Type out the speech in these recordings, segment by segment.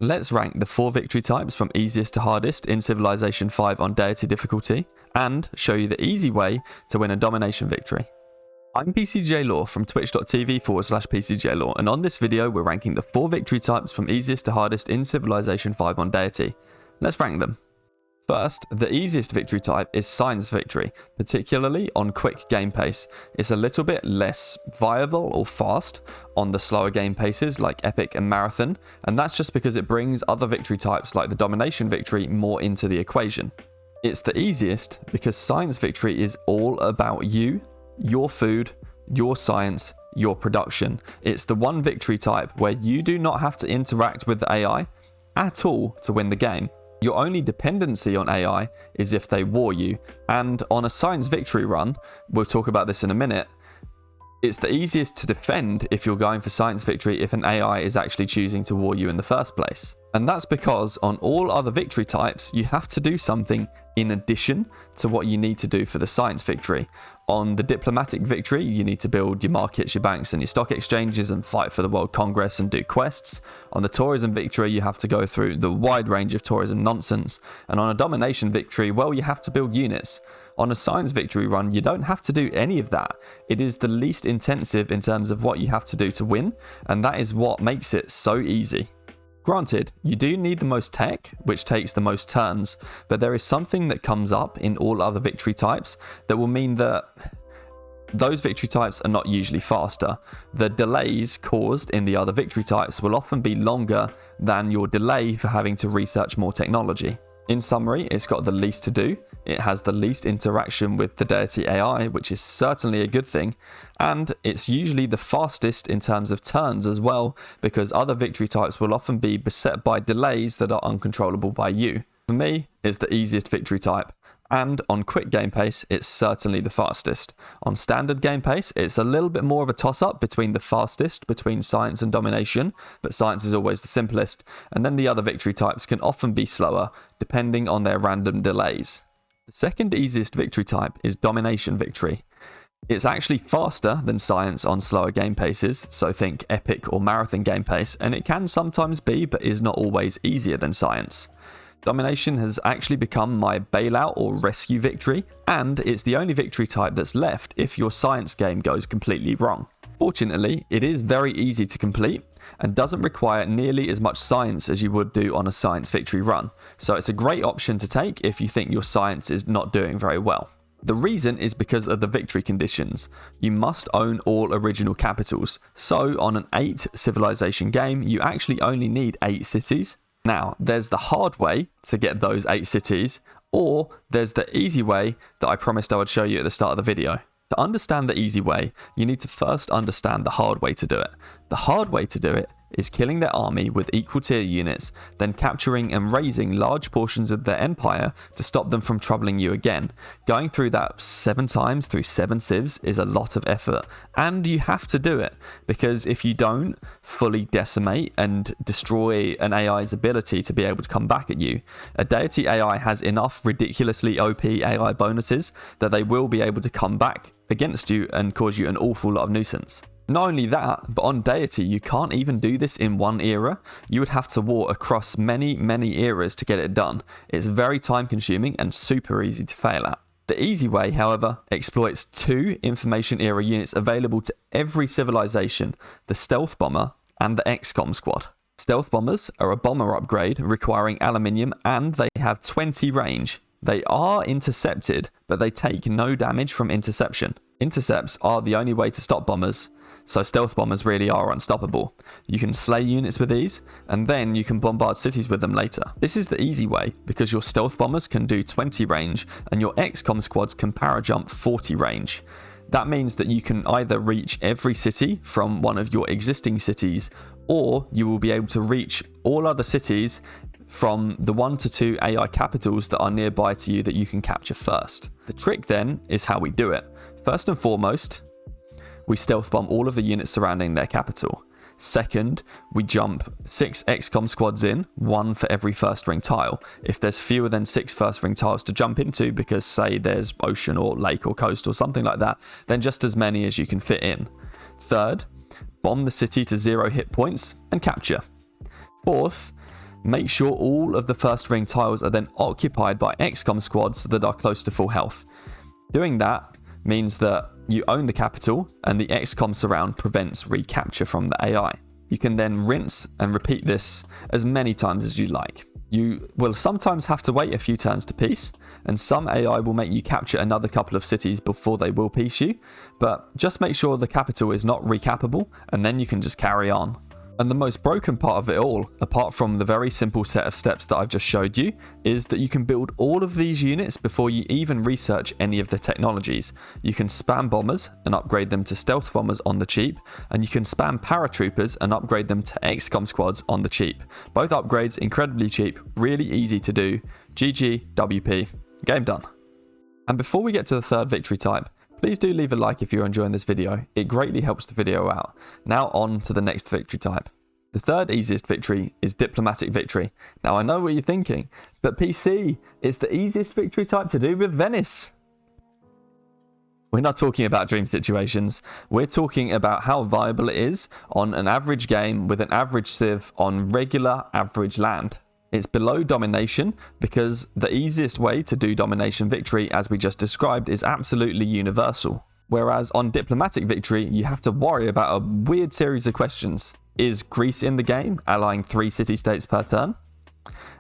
Let's rank the 4 victory types from easiest to hardest in Civilization 5 on Deity difficulty, and show you the easy way to win a domination victory. I'm PCGLaw from twitch.tv/PCGLaw, and on this video we're ranking the 4 victory types from easiest to hardest in Civilization 5 on Deity. Let's rank them. First, the easiest victory type is Science Victory, particularly on quick game pace. It's a little bit less viable or fast on the slower game paces like Epic and Marathon, and that's just because it brings other victory types like the Domination Victory more into the equation. It's the easiest because Science Victory is all about you, your food, your science, your production. It's the one victory type where you do not have to interact with the AI at all to win the game. Your only dependency on AI is if they war you, and on a science victory run, we'll talk about this in a minute, it's the easiest to defend if you're going for science victory if an AI is actually choosing to war you in the first place. And that's because on all other victory types, you have to do something in addition to what you need to do for the science victory. On the diplomatic victory, you need to build your markets, your banks, and your stock exchanges and fight for the World Congress and do quests. On the tourism victory, you have to go through the wide range of tourism nonsense. And on a domination victory, well, you have to build units. On a science victory run, you don't have to do any of that. It is the least intensive in terms of what you have to do to win, and that is what makes it so easy. Granted, you do need the most tech, which takes the most turns, but there is something that comes up in all other victory types that will mean that those victory types are not usually faster. The delays caused in the other victory types will often be longer than your delay for having to research more technology. In summary, it's got the least to do, it has the least interaction with the Deity AI, which is certainly a good thing, and it's usually the fastest in terms of turns as well, because other victory types will often be beset by delays that are uncontrollable by you. For me, it's the easiest victory type, and on quick game pace, it's certainly the fastest. On standard game pace, it's a little bit more of a toss-up between the fastest, between science and domination, but science is always the simplest, and then the other victory types can often be slower, depending on their random delays. The second easiest victory type is domination victory. It's actually faster than science on slower game paces, so think epic or marathon game pace, and it can sometimes be, but is not always easier than science. Domination has actually become my bailout or rescue victory, and it's the only victory type that's left if your science game goes completely wrong. Fortunately, it is very easy to complete and doesn't require nearly as much science as you would do on a science victory run, so it's a great option to take if you think your science is not doing very well. The reason is because of the victory conditions. You must own all original capitals, so on an 8 civilization game, you actually only need 8 cities. Now, there's the hard way to get those 8 cities, or there's the easy way that I promised I would show you at the start of the video. To understand the easy way, you need to first understand the hard way to do it. The hard way to do it is killing their army with equal tier units, then capturing and razing large portions of their empire to stop them from troubling you again. Going through that 7 times through 7 civs is a lot of effort, and you have to do it, because if you don't fully decimate and destroy an AI's ability to be able to come back at you, a Deity AI has enough ridiculously OP AI bonuses that they will be able to come back against you and cause you an awful lot of nuisance. Not only that, but on Deity, you can't even do this in one era. You would have to war across many eras to get it done. It's very time consuming and super easy to fail at. The easy way, however, exploits 2 information era units available to every civilization, the Stealth Bomber and the XCOM Squad. Stealth Bombers are a bomber upgrade requiring aluminium, and they have 20 range. They are intercepted, but they take no damage from interception. Intercepts are the only way to stop bombers, so stealth bombers really are unstoppable. You can slay units with these, and then you can bombard cities with them later. This is the easy way, because your stealth bombers can do 20 range, and your XCOM squads can parajump 40 range. That means that you can either reach every city from one of your existing cities, or you will be able to reach all other cities from the 1 to 2 AI capitals that are nearby to you that you can capture first. The trick then is how we do it. First and foremost, we stealth bomb all of the units surrounding their capital. Second, we jump 6 XCOM squads in, 1 for every first ring tile. If there's fewer than 6 first ring tiles to jump into, because say there's ocean or lake or coast or something like that, then just as many as you can fit in. Third, bomb the city to 0 hit points and capture. Fourth, Make sure all of the first ring tiles are then occupied by XCOM squads that are close to full health. Doing that means that you own the capital and the XCOM surround prevents recapture from the AI. You can then rinse and repeat this as many times as you like. You will sometimes have to wait a few turns to peace, and some AI will make you capture another couple of cities before they will peace you, but just make sure the capital is not recappable, and then you can just carry on. And the most broken part of it all, apart from the very simple set of steps that I've just showed you, is that you can build all of these units before you even research any of the technologies. You can spam bombers and upgrade them to stealth bombers on the cheap, and you can spam paratroopers and upgrade them to XCOM squads on the cheap. Both upgrades incredibly cheap, really easy to do. GG, WP, game done. And before we get to the third victory type, please do leave a like if you're enjoying this video, it greatly helps the video out. Now on to the next victory type. The third easiest victory is diplomatic victory. Now I know what you're thinking, but PC, it's the easiest victory type to do with Venice. We're not talking about dream situations, we're talking about how viable it is on an average game with an average civ on regular average land. It's below domination because the easiest way to do domination victory, as we just described, is absolutely universal. Whereas on diplomatic victory, you have to worry about a weird series of questions. Is Greece in the game, allying 3 city-states per turn?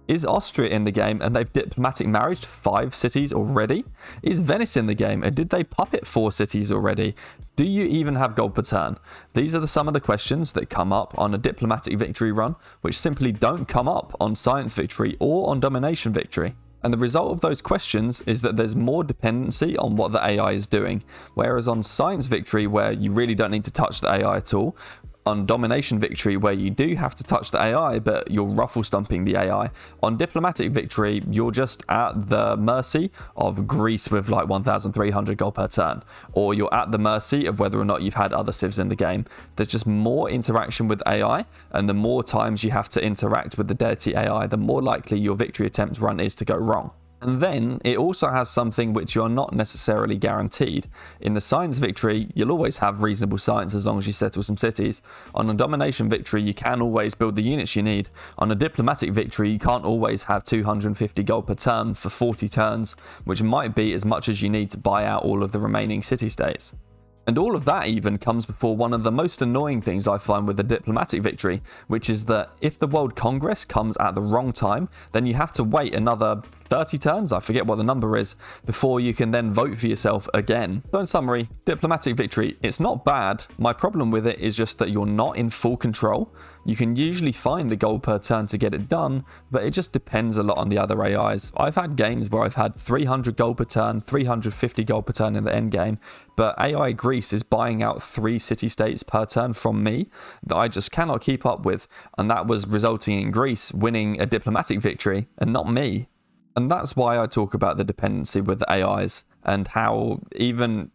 Is Austria in the game and they've diplomatic marriaged 5 cities already? Is Venice in the game and did they puppet 4 cities already? Do you even have gold per turn? These are some of the questions that come up on a diplomatic victory run, which simply don't come up on science victory or on domination victory. And the result of those questions is that there's more dependency on what the AI is doing. Whereas on science victory, where you really don't need to touch the AI at all, on domination victory, where you do have to touch the AI, but you're ruffle stumping the AI. On diplomatic victory, you're just at the mercy of Greece with like 1,300 gold per turn, or you're at the mercy of whether or not you've had other civs in the game. There's just more interaction with AI, and the more times you have to interact with the Deity AI, the more likely your victory attempt run is to go wrong. And then it also has something which you're not necessarily guaranteed. In the science victory, you'll always have reasonable science as long as you settle some cities. On a domination victory, you can always build the units you need. On a diplomatic victory, you can't always have 250 gold per turn for 40 turns, which might be as much as you need to buy out all of the remaining city-states. And all of that even comes before one of the most annoying things I find with a diplomatic victory, which is that if the World Congress comes at the wrong time, then you have to wait another 30 turns, I forget what the number is, before you can then vote for yourself again. So in summary, diplomatic victory, it's not bad. My problem with it is just that you're not in full control. You can usually find the gold per turn to get it done, but it just depends a lot on the other AIs. I've had games where I've had 300 gold per turn, 350 gold per turn in the end game, but AI Greece is buying out 3 city-states per turn from me that I just cannot keep up with, and that was resulting in Greece winning a diplomatic victory and not me. And that's why I talk about the dependency with the AIs and how even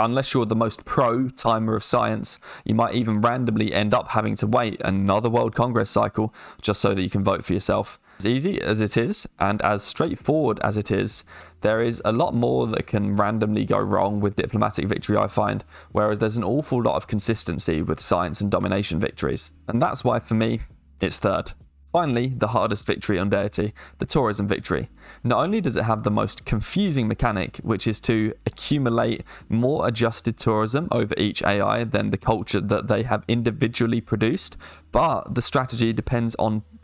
unless you're the most pro timer of science, you might even randomly end up having to wait another World Congress cycle just so that you can vote for yourself. As easy as it is, and as straightforward as it is, there is a lot more that can randomly go wrong with diplomatic victory, I find, whereas there's an awful lot of consistency with science and domination victories. And that's why, for me, it's third. Finally, the hardest victory on Deity, the tourism victory. Not only does it have the most confusing mechanic, which is to accumulate more adjusted tourism over each AI than the culture that they have individually produced, but the strategy depends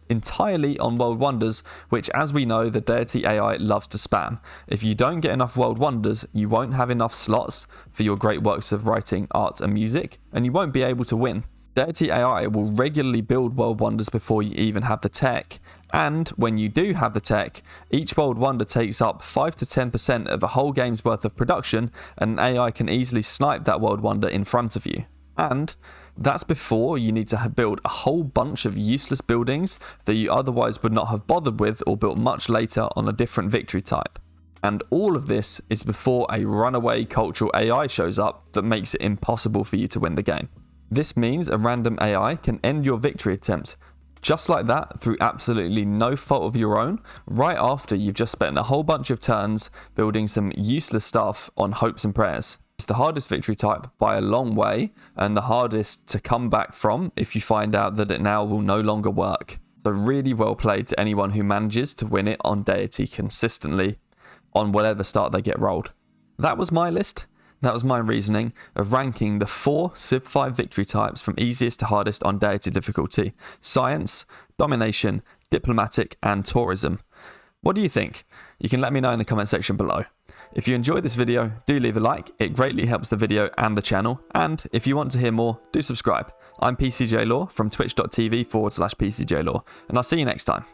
entirely on world wonders, which, as we know, the Deity AI loves to spam. If you don't get enough world wonders, you won't have enough slots for your great works of writing, art and music, and you won't be able to win. Deity AI will regularly build world wonders before you even have the tech, and when you do have the tech, each world wonder takes up 5 to 10% of a whole game's worth of production, and an AI can easily snipe that world wonder in front of you. And that's before you need to build a whole bunch of useless buildings that you otherwise would not have bothered with or built much later on a different victory type. And all of this is before a runaway cultural AI shows up that makes it impossible for you to win the game. This means a random AI can end your victory attempt just like that through absolutely no fault of your own, right after you've just spent a whole bunch of turns building some useless stuff on hopes and prayers. It's the hardest victory type by a long way, and the hardest to come back from if you find out that it now will no longer work. So really well played to anyone who manages to win it on Deity consistently on whatever start they get rolled. That was my list. That was my reasoning of ranking the 4 Civ 5 victory types from easiest to hardest on Deity difficulty: Science, Domination, Diplomatic, and Tourism. What do you think? You can let me know in the comment section below. If you enjoyed this video, do leave a like, it greatly helps the video and the channel, and if you want to hear more, do subscribe. I'm PCJ Law from twitch.tv/PCJ Law, and I'll see you next time.